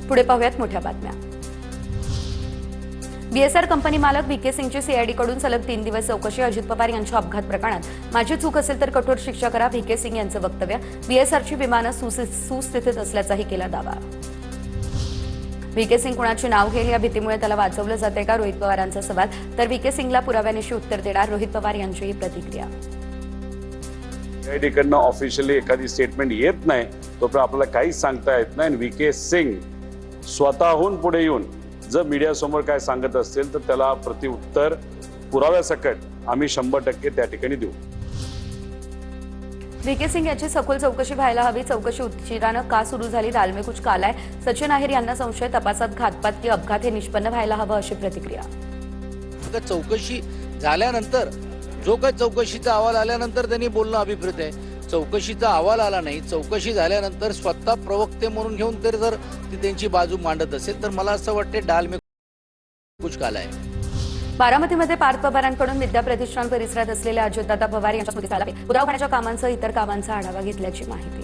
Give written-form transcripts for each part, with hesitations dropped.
पुढे पाहूयात मोठ्या बातम्या। बीएसआर कंपनी मालक व्हीके सिंगची सीआयडी कडून सलग 3 दिवस चौकशी। अजित पवार यांच्या अपघात प्रकरणात माझी चूक असेल तर कठोर शिक्षा करा, व्हीके सिंग यांचं वक्तव्य। बीएसआरची विमानं सुस्थितीत असल्याचाही केला दावा। व्हीके सिंग कुणाचे नाव घेईल या भीतीमुळे त्याला वाचवलं जाते का, रोहित पवारांचा सवाल। तर व्हीके सिंगला पुराव्यानिशी उत्तर देणार रोहित पवार यांची प्रतिक्रिया। सीआयडी कडनं ऑफिशियली एखादी स्टेटमेंट येत नाही तोपर्यंत आपल्याला काहीच सांगता येत नाही। व्हीके सिंग स्वतःहून पुढे येऊन जर मीडिया समोर काय सांगत असतील तर त्याला प्रतिउत्तर पुराव्यासकट आम्ही 100% त्या ठिकाणी देऊ। व्हीके सिंग याची सखोल चौकशी व्हायला हवी। चौकशी उशिरानं का सुरू झाली, दाल में कुछ काला आहे। सचिन आहेर यांना संशय, तपासात घातपात की अपघात हे निष्पन्न व्हायला हवं अशी प्रतिक्रिया। चौकशी झाल्यानंतर जो काही चौकशीचा अहवाल आल्यानंतर त्यांनी बोलणं अभिप्रेत आहे। चौकशीचा अहवाल आला नाही, चौकशी झाल्यानंतर स्वतः प्रवक्ते म्हणून घेऊन तरी जर ती त्यांची बाजू मांडत असेल तर मला असं वाटते डाल में कुछ काला आहे। बारामतीमध्ये पार्थ पवारांकडून विद्या प्रतिष्ठान परिसरात असलेल्या अजितदादा पवार यांच्या स्मृतीस्थळाला उधाव खाण्याच्या कामांसह इतर कामांचा आढावा घेतल्याची माहिती।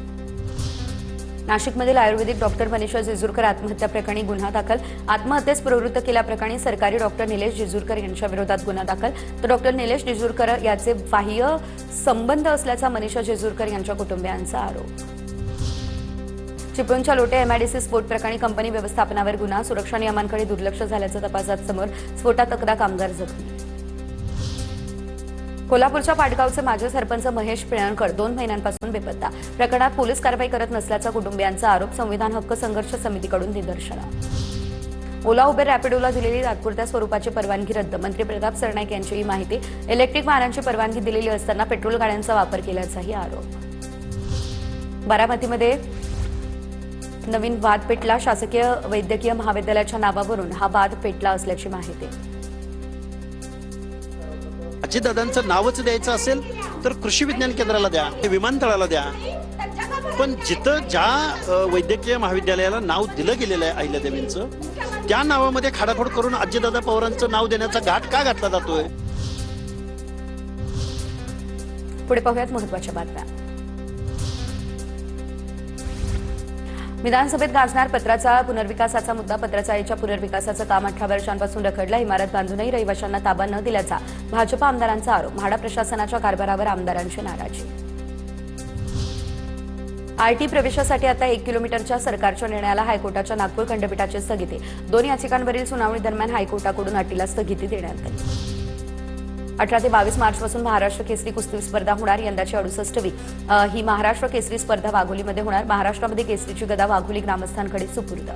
नाशिकमधील आयुर्वेदिक डॉक्टर मनीषा जेजुरकर आत्महत्या प्रकरणी गुन्हा दाखल। आत्महत्येस प्रवृत्त केल्याप्रकरणी सरकारी डॉक्टर निलेश जेजुरकर यांच्या विरोधात गुन्हा दाखल। तर डॉक्टर निलेश जेजुरकर याचे बाह्य संबंध असल्याचा मनीषा जेजुरकर यांच्या कुटुंबियांचा आरोप। चिपळूणच्या लोटे एमआयडीसी स्फोट प्रकरणी कंपनी व्यवस्थापनावर गुन्हा। सुरक्षा नियमांकडे दुर्लक्ष झाल्याचं तपासात समोर। स्फोटात 11 कामगार जखमी। कोल्हापूरच्या पाटगावचे माजी सरपंच महेश पिळणकर 2 महिन्यांपासून बेपत्ता। प्रकरणात पोलीस कारवाई करत नसल्याचा कुटुंबियांचा आरोप। संविधान हक्क संघर्ष समितीकडून निदर्शनं। ओला उबेर रॅपिडोला दिलेली तात्पुरत्या स्वरूपाची परवानगी रद्द। मंत्री प्रताप सरनाईक यांची ही माहिती। इलेक्ट्रिक वाहनांची परवानगी दिलेली असताना पेट्रोल गाड्यांचा वापर केल्याचाही आरोप। बारामतीमध्ये नवीन वाद पेटला। शासकीय वैद्यकीय महाविद्यालयाच्या नावावरून हा वाद पेटला असल्याची माहिती। अजितदादांचं नावच द्यायचं असेल तर कृषी विज्ञान केंद्राला द्या, विमानतळाला द्या, पण जिथं ज्या वैद्यकीय महाविद्यालयाला नाव दिलं गेलेलं आहे अहिल्यादेवींचं, त्या नावामध्ये खाडाखोड करून अजितदादा पवारांचं नाव देण्याचा घाट का घातला जातोय? पुढे पाहूयात महत्त्वाच्या बातम्या। विधानसभेत गाजणार पत्राचा पुनर्विकासाचा मुद्दा। पत्राचाळीच्या पुनर्विकासाचं काम 18 वर्षांपासून रखडलं। इमारत बांधूनही रहिवाशांना ताबा न दिल्याचा भाजपा आमदारांचा आरोप। म्हाडा प्रशासनाच्या कारभारावर आमदारांची नाराजी। आरटी प्रवेशासाठी आता 1 किलोमीटरच्या सरकारच्या निर्णयाला हायकोर्टाच्या नागपूर खंडपीठाची स्थगिती। 2 याचिकांवरील सुनावणी दरम्यान हायकोर्टाकडून अटीला स्थगिती देण्यात आली। 18 ते 22 मार्चपासून महाराष्ट्र केसरी कुस्ती स्पर्धा होणार। यंदाची 68वी ही महाराष्ट्र केसरी स्पर्धा वाघोलीमध्ये होणार। महाराष्ट्रामध्ये केसरीची गदा वाघोली ग्रामस्थांकडे सुपूर्द।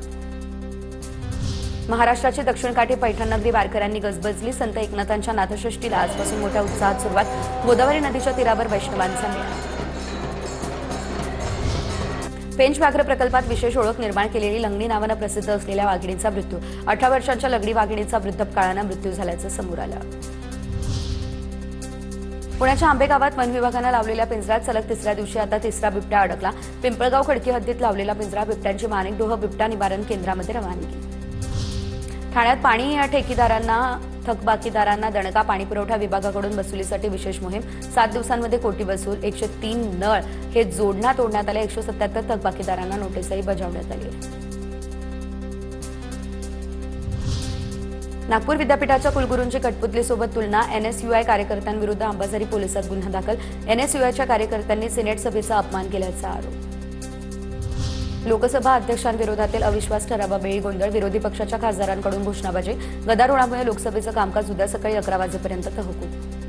महाराष्ट्राची दक्षिण काठी पैठणनगरी वारकऱ्यांनी गजबजली। संत एकनाथांच्या नाथषष्ठीला आजपासून मोठ्या उत्साहात सुरुवात। गोदावरी नदीच्या तीरावर वैष्णवांचा मेळा। पेंच व्याघ्र प्रकल्पात विशेष ओळख निर्माण केलेली लंगडी नावानं प्रसिद्ध असलेल्या वाघिणीचा मृत्यू। 18 वर्षांच्या लंगडी वाघिणीचा वृद्धपकाळानं मृत्यू झाल्याचं समोर आलं। पुण्याच्या आंबेगावात वन विभागानं लावलेल्या पिंजऱ्यात सलग 3ऱ्या दिवशी आता 3रा बिबट्या अडकला। पिंपळगाव खडकी हद्दीत लावलेला पिंजरा बिबट्यांची माणिकडोह बिबट्या निवारण केंद्रामध्ये रवानगी। ठाण्यात पाणी ठेकेदारांना थकबाकीदारांना दणका। पाणी पुरवठा विभागाकडून वसुलीसाठी विशेष मोहीम। 7 दिवसांमध्ये कोटी वसूल। 103 नळ हे जोडण्यात तोडण्यात आले। 177 थकबाकीदारांना नोटीसही बजावण्यात आली। नागपूर विद्यापीठाच्या कुलगुरूंची कठपुतलीसोबत तुलना। एनएसयूआय कार्यकर्त्यांविरुद्ध अंबाझरी पोलिसात गुन्हा दाखल। एनएसयूआयच्या कार्यकर्त्यांनी सिनेट सभेचा अपमान केल्याचा आरोप। लोकसभा अध्यक्षांविरोधातील अविश्वास ठरावावेळी गोंधळ। विरोधी पक्षाच्या खासदारांकडून घोषणाबाजी। गदारोळामुळे लोकसभेचं कामकाज उद्या सकाळी 11 वाजेपर्यंत तहकूब।